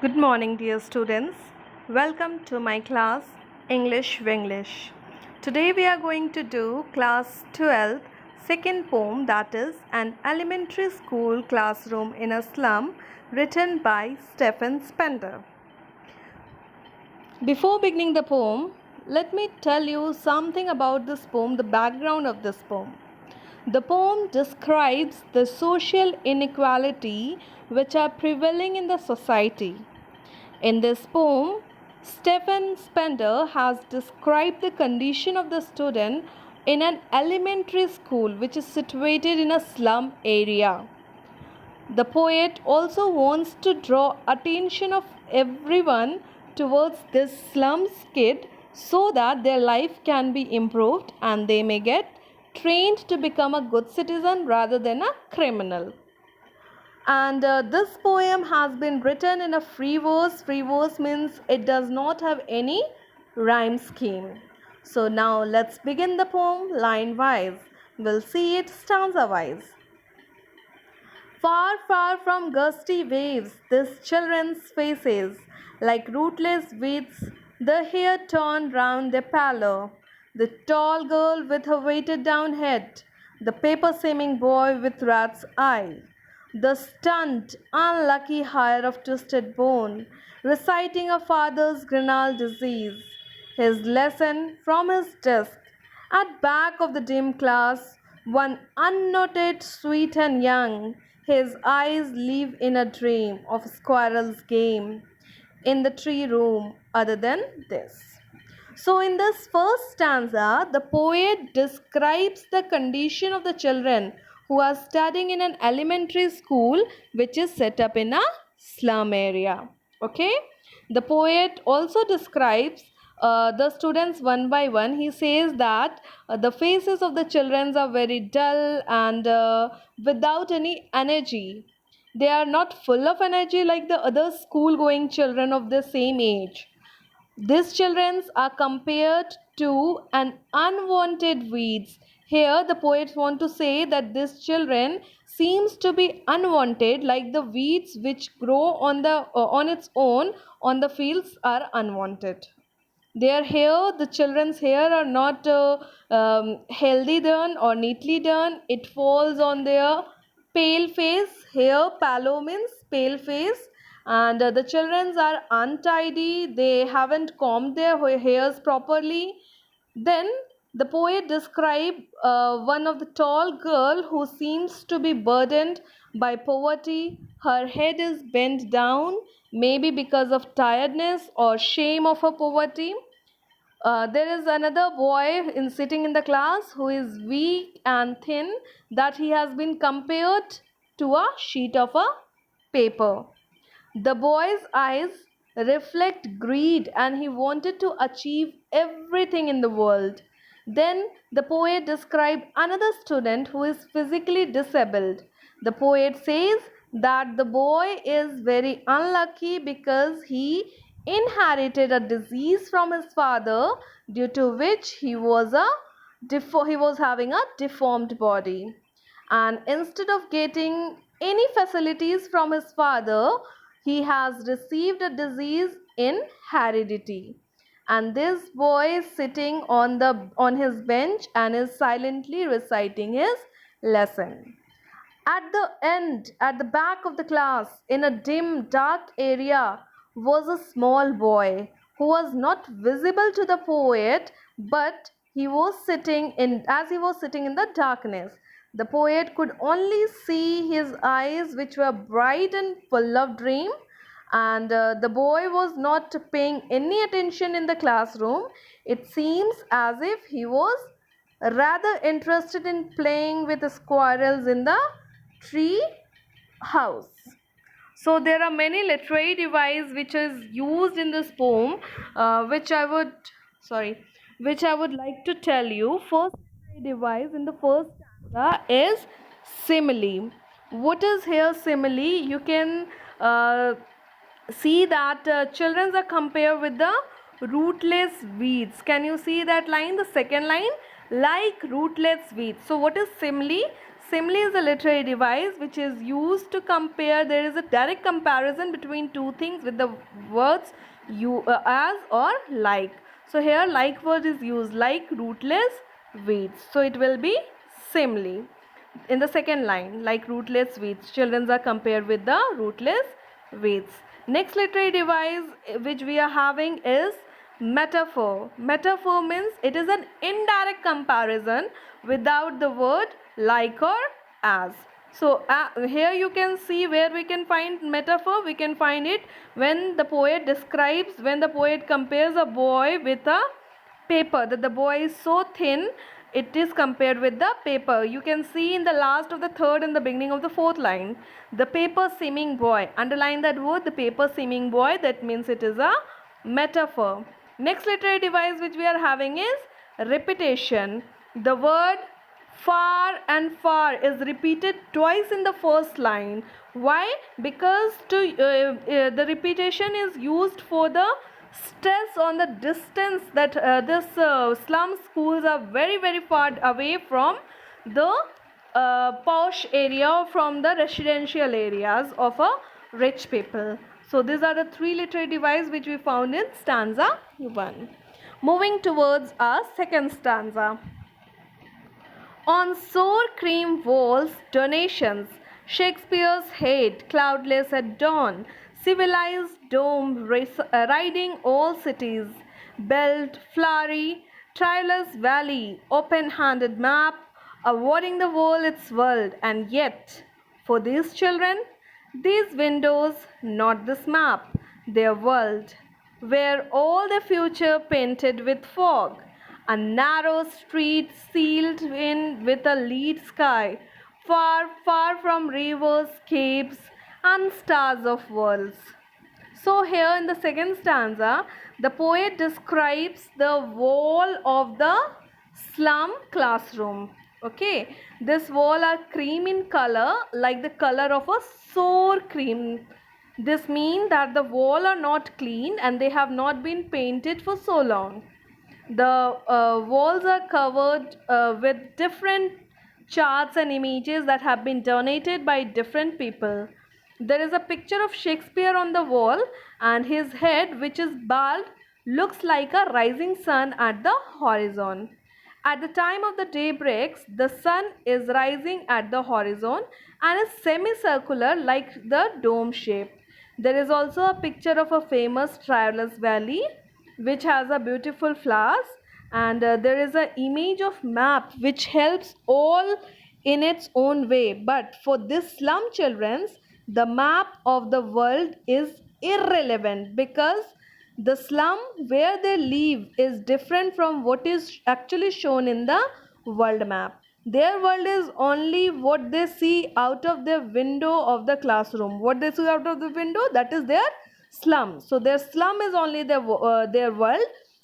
Good morning, dear students. Welcome to my class English Winglish. Today we are going to do class 12 second poem, that is an elementary school classroom in a slum, written by Stephen Spender. Before beginning the poem, let me tell you something about this poem, the background of this poem. The poem describes the social inequality which are prevailing in the society. In this poem, Stephen Spender has described the condition of the student in an elementary school which is situated in a slum area. The poet also wants to draw attention of everyone towards this slum kid so that their life can be improved and they may get trained to become a good citizen rather than a criminal. And this poem has been written in a free verse. Free verse means it does not have any rhyme scheme. So now let's begin the poem line wise. We'll see it stanza wise. Far, far from gusty waves, this children's faces, like rootless weeds, the hair torn round their pallor, the tall girl with her weighted down head, the paper-seeming boy with rat's eye, the stunned, unlucky hire of twisted bone, reciting a father's grenal disease, his lesson from his desk, at back of the dim class, one unnoted, sweet and young, his eyes live in a dream of squirrel's game in the tree room other than this. So in this first stanza, the poet describes the condition of the children who are studying in an elementary school which is set up in a slum area. Okay. The poet also describes the students one by one. He says that the faces of the children are very dull and without any energy. They are not full of energy like the other school going children of the same age. These children are compared to an unwanted weeds. Here the poets want to say that these children seems to be unwanted, like the weeds which grow on its own on the fields are unwanted. Their hair, the children's hair are not healthy done or neatly done. It falls on their pale face. Hair, palo means pale face. And the children's are untidy. They haven't combed their hairs properly. Then the poet described one of the tall girl who seems to be burdened by poverty. Her head is bent down, maybe because of tiredness or shame of her poverty. There is another boy sitting in the class who is weak and thin, that he has been compared to a sheet of a paper. The boy's eyes reflect greed and he wanted to achieve everything in the world. Then the poet described another student who is physically disabled. The poet says that the boy is very unlucky because he inherited a disease from his father, due to which he was having a deformed body. And instead of getting any facilities from his father, he has received a disease in heredity. And this boy is sitting on his bench and is silently reciting his lesson. At the end, at the back of the class, in a dim, dark area, was a small boy who was not visible to the poet, but he was sitting in the darkness. The poet could only see his eyes, which were bright and full of dream, and the boy was not paying any attention in the classroom. It seems as if he was rather interested in playing with the squirrels in the tree house. So there are many literary devices which is used in this poem, which I would like to tell you. First literary device in the first stanza is simile. What is here simile? You can see that children are compared with the rootless weeds. Can you see that line? The second line, like rootless weeds. So what is simile? Simile is a literary device which is used to compare. There is a direct comparison between two things with the words as or like. So here like word is used, like rootless weeds. So it will be simile. In the second line, like rootless weeds, children are compared with the rootless weeds. Next literary device which we are having is metaphor. Metaphor means it is an indirect comparison without the word like or as. So here you can see where we can find metaphor. We can find it when the poet describes, when the poet compares a boy with a paper, that the boy is so thin, it is compared with the paper. You can see in the last of the third and the beginning of the fourth line, the paper seeming boy. Underline that word, the paper seeming boy. That means it is a metaphor. Next literary device which we are having is repetition. The word far and far is repeated twice in the first line. Why? Because the repetition is used for the stress on the distance that this slum schools are very very far away from the posh area or from the residential areas of a rich people. So these are the three literary devices which we found in stanza 1. Moving towards our second stanza. On sour cream walls, donations, Shakespeare's head, cloudless at dawn, civilized dome, riding all cities, belt, flowery, trailers valley, open-handed map, awarding the world its world, and yet, for these children, these windows, not this map, their world, where all the future painted with fog, a narrow street sealed in with a lead sky, far, far from rivers, capes, and stars of worlds. So here in the second stanza, the poet describes the wall of the slum classroom. Okay, this wall are cream in color, like the color of a sour cream. This means that the wall are not clean and they have not been painted for so long. The walls are covered with different charts and images that have been donated by different people. There is a picture of Shakespeare on the wall, and his head, which is bald, looks like a rising sun at the horizon. At the time of the day breaks, the sun is rising at the horizon and is semicircular like the dome shape. There is also a picture of a famous traveler's valley which has a beautiful flowers, and there is an image of map which helps all in its own way. But for this slum children's, the map of the world is irrelevant, because the slum where they live is different from what is actually shown in the world map. Their world is only what they see out of the window of the classroom. What they see out of the window, that is their slum. So their slum is only their world.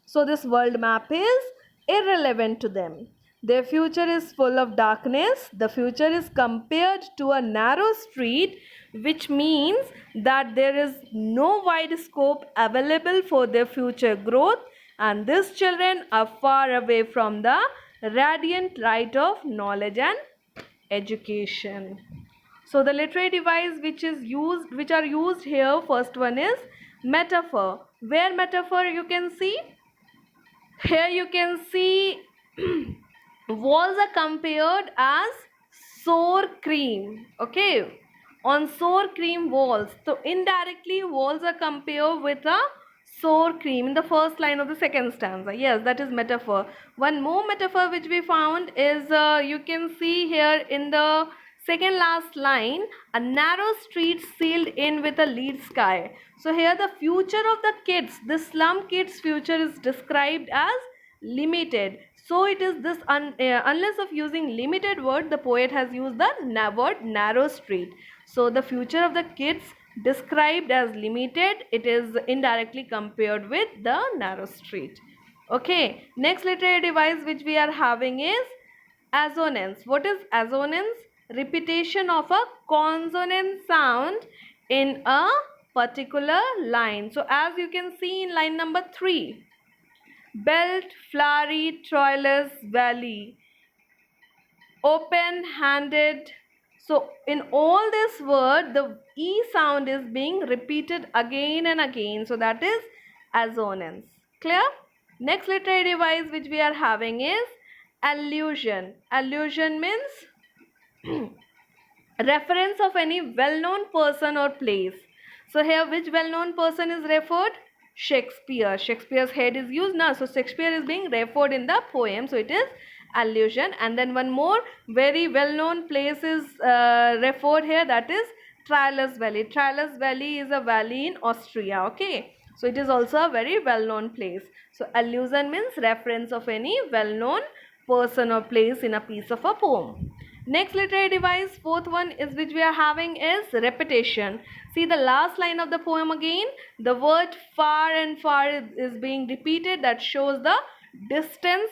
So this world map is irrelevant to them. Their future is full of darkness. The future is compared to a narrow street, which means that there is no wide scope available for their future growth, and these children are far away from the radiant light of knowledge and education. So the literary device which are used here, first one is metaphor. Where metaphor you can see? Here you can see walls are compared as sour cream. Okay, on sour cream walls. So indirectly walls are compared with a sour cream in the first line of the second stanza. Yes, that is metaphor. One more metaphor which we found is you can see here in the second last line, a narrow street sealed in with a lead sky. So here the future of the kids, the slum kids' future is described as limited. So it is this unless of using limited word, the poet has used the word narrow street. So the future of the kids described as limited, it is indirectly compared with the narrow street. Okay, next literary device which we are having is assonance. What is assonance? Repetition of a consonant sound in a particular line. So as you can see in line number 3, belt, flowery, troilus, valley, open-handed. So in all this word, the E sound is being repeated again and again. So that is assonance. Clear? Next literary device which we are having is allusion. Allusion means reference of any well-known person or place. So here which well-known person is referred? Shakespeare. Shakespeare's head is used now. So Shakespeare is being referred in the poem. So it is allusion. And then one more very well-known place is referred here, that is Tralles Valley. Tralles Valley is a valley in Austria. Okay. So it is also a very well-known place. So allusion means reference of any well-known person or place in a piece of a poem. Next literary device, fourth one is which we are having is repetition. See the last line of the poem again. The word far and far is being repeated. That shows the distance.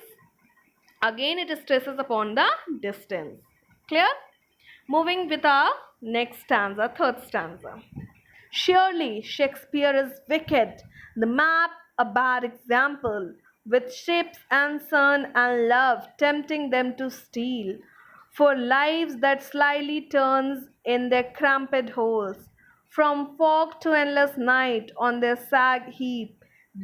Again it stresses upon the distance. Clear? Moving with our next stanza, third stanza. Surely Shakespeare is wicked, the map a bad example, with ships and sun and love tempting them to steal, for lives that slyly turns in their cramped holes, from fog to endless night on their sag heap.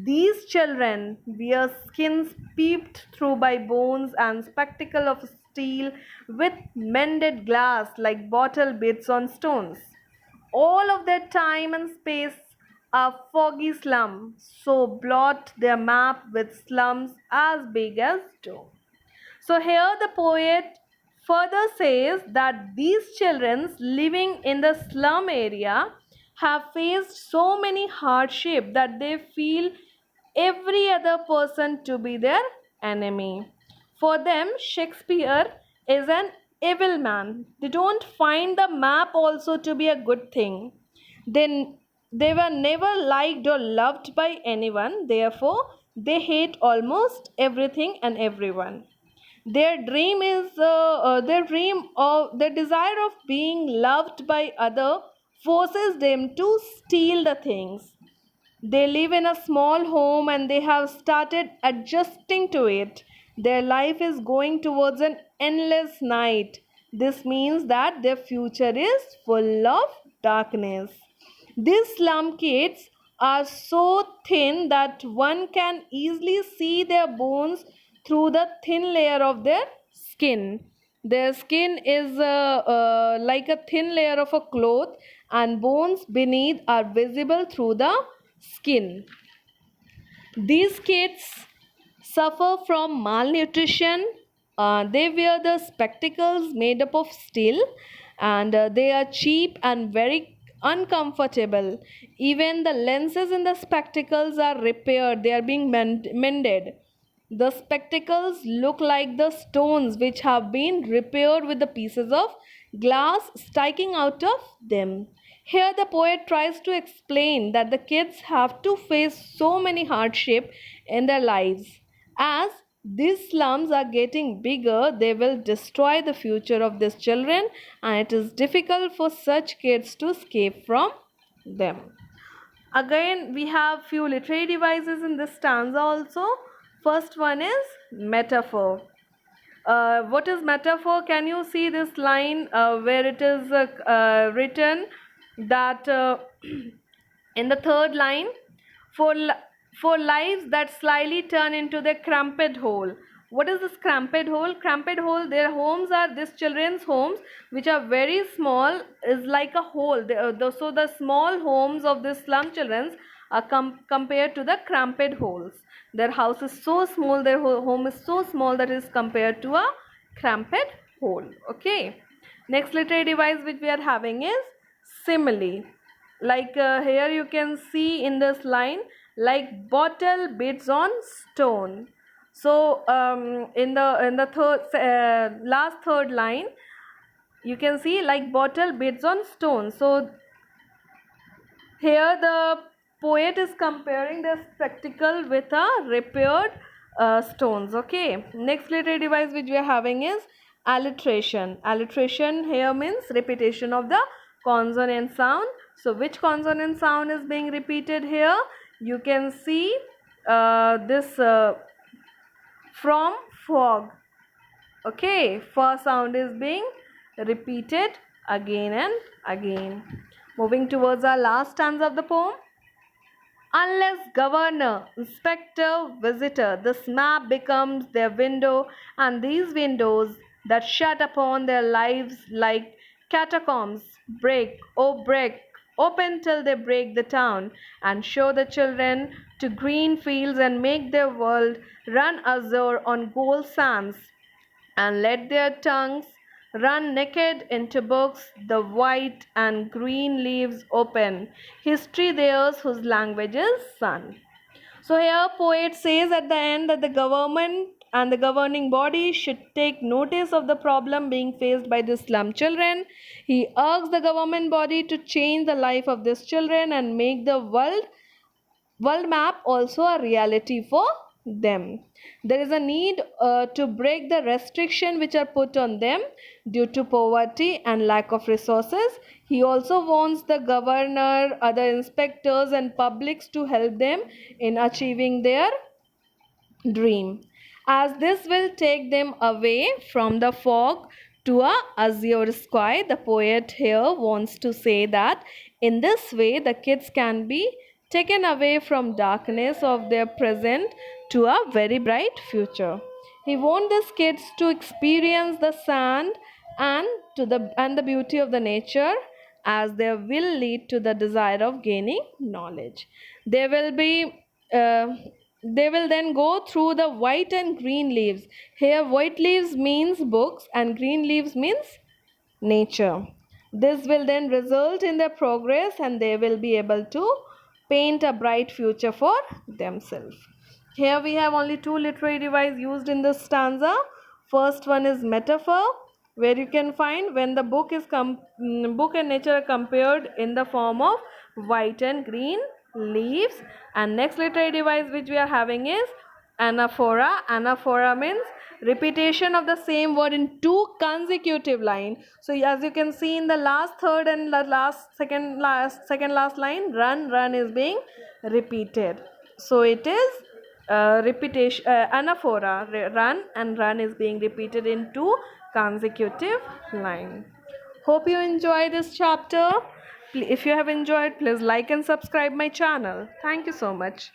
These children wear skins peeped through by bones and spectacle of steel with mended glass like bottle bits on stones. All of their time and space a foggy slum, so blot their map with slums as big as Dome. So here the poet further says that these children living in the slum area have faced so many hardships that they feel every other person to be their enemy. For them, Shakespeare is an evil man. They don't find the map also to be a good thing. They were never liked or loved by anyone. Therefore, they hate almost everything and everyone. Their dream is their desire of being loved by other forces them to steal the things. They live in a small home and they have started adjusting to it. Their life is going towards an endless night. This means that their future is full of darkness. These slum kids are so thin that one can easily see their bones through the thin layer of their skin. Their skin is like a thin layer of a cloth, and bones beneath are visible through the skin. These kids suffer from malnutrition. They wear the spectacles made up of steel, and they are cheap and very uncomfortable. Even the lenses in the spectacles are repaired, they are being mended. The spectacles look like the stones which have been repaired with the pieces of glass sticking out of them. Here the poet tries to explain that the kids have to face so many hardships in their lives. As these slums are getting bigger, they will destroy the future of these children, and it is difficult for such kids to escape from them. Again, we have few literary devices in this stanza also. First one is metaphor. What is metaphor? Can you see this line where it is written that in the third line, for lives that slyly turn into their cramped hole. What is this cramped hole? Cramped hole, their homes are, these children's homes, which are very small, is like a hole. So the small homes of the slum children are compared to the cramped holes. Their house is so small, their home is so small that is compared to a cramped hole. Okay. Next literary device which we are having is simile. Like here you can see in this line, like bottle bids on stone. So in the last third line, you can see like bottle bids on stone. So here the poet is comparing the spectacle with a repaired stones. Okay. Next literary device which we are having is alliteration. Alliteration here means repetition of the consonant sound. So which consonant sound is being repeated here? You can see this from fog. Okay, first sound is being repeated again and again. Moving towards our last stanza of the poem. Unless governor, inspector, visitor, this map becomes their window, and these windows that shut upon their lives like catacombs break, oh break, open till they break the town, and show the children to green fields and make their world run azure on gold sands, and let their tongues run naked into books, the white and green leaves open, history theirs whose language is sun. So here poet says at the end that the government and the governing body should take notice of the problem being faced by the slum children. He urges the government body to change the life of these children and make the world map also a reality for them. There is a need to break the restriction which are put on them due to poverty and lack of resources. He also wants the governor, other inspectors and publics to help them in achieving their dream, as this will take them away from the fog to a azure sky. The poet here wants to say that in this way the kids can be taken away from darkness of their present to a very bright future. He wants these kids to experience the sand and the beauty of the nature, as their will lead to the desire of gaining knowledge. They will be uh, they will then go through the white and green leaves. Here white leaves means books and green leaves means nature. This will then result in their progress, and they will be able to paint a bright future for themselves. Here we have only two literary devices used in this stanza. First one is metaphor, where you can find when the book book and nature are compared in the form of white and green leaves. And next literary device which we are having is anaphora. Anaphora means repetition of the same word in two consecutive lines. So as you can see in the last third and the second last line, run is being repeated. So it is repetition, anaphora, run is being repeated in two consecutive lines. Hope you enjoy this chapter. If you have enjoyed, please like and subscribe my channel. Thank you so much.